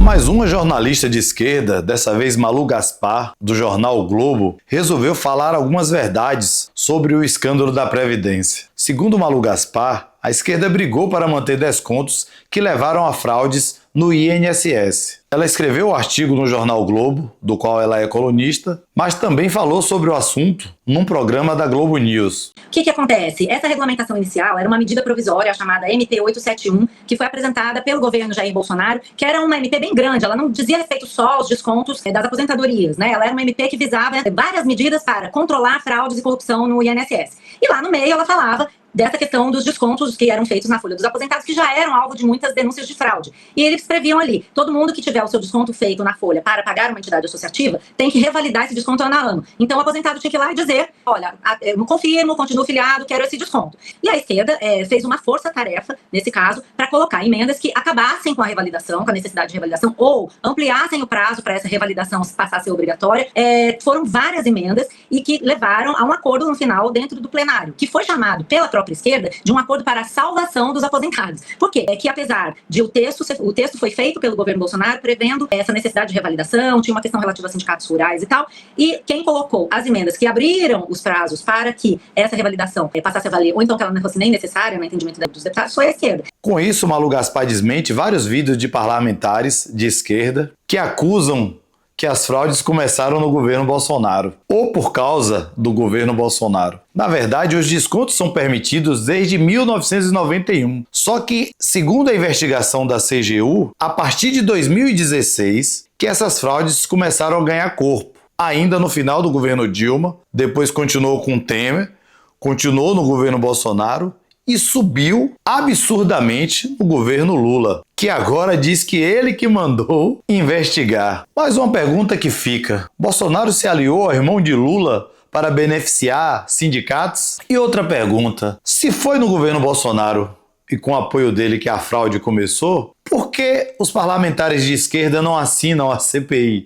Mas uma jornalista de esquerda, dessa vez Malu Gaspar, do jornal o Globo, resolveu falar algumas verdades sobre o escândalo da Previdência. Segundo Malu Gaspar, a esquerda brigou para manter descontos que levaram a fraudes no INSS. Ela escreveu o artigo no jornal o Globo, do qual ela é colunista, mas também falou sobre o assunto num programa da Globo News. O que acontece? Essa regulamentação inicial era uma medida provisória chamada MP 871, que foi apresentada pelo governo Jair Bolsonaro, que era uma MP bem grande. Ela não dizia respeito só aos descontos das aposentadorias, né? Ela era uma MP que visava várias medidas para controlar fraudes e corrupção no INSS. E lá no meio ela falava dessa questão dos descontos que eram feitos na folha dos aposentados, que já eram alvo de muitas denúncias de fraude. E eles previam ali, todo mundo que tiver o seu desconto feito na folha para pagar uma entidade associativa, tem que revalidar esse desconto ano a ano. Então o aposentado tinha que ir lá e dizer, olha, eu não confirmo, continuo filiado, quero esse desconto. E a esquerda fez uma força-tarefa, nesse caso, para colocar emendas que acabassem com a revalidação, com a necessidade de revalidação, ou ampliassem o prazo para essa revalidação passar a ser obrigatória. Foram várias emendas e que levaram a um acordo no final dentro do plenário, que foi chamado pela própria esquerda de um acordo para a salvação dos aposentados. Por quê? É que apesar de o texto foi feito pelo governo Bolsonaro prevendo essa necessidade de revalidação, tinha uma questão relativa a sindicatos rurais e tal, e quem colocou as emendas que abriram os prazos para que essa revalidação passasse a valer, ou então que ela não fosse nem necessária no entendimento dos deputados, foi a esquerda. Com isso, Malu Gaspar desmente vários vídeos de parlamentares de esquerda que acusam que as fraudes começaram no governo Bolsonaro, ou por causa do governo Bolsonaro. Na verdade, os descontos são permitidos desde 1991. Só que, segundo a investigação da CGU, a partir de 2016, que essas fraudes começaram a ganhar corpo. Ainda no final do governo Dilma, depois continuou com Temer, continuou no governo Bolsonaro e subiu absurdamente no governo Lula, que agora diz que ele que mandou investigar. Mas uma pergunta que fica: Bolsonaro se aliou ao irmão de Lula para beneficiar sindicatos? E outra pergunta: se foi no governo Bolsonaro e com o apoio dele que a fraude começou, por que os parlamentares de esquerda não assinam a CPI?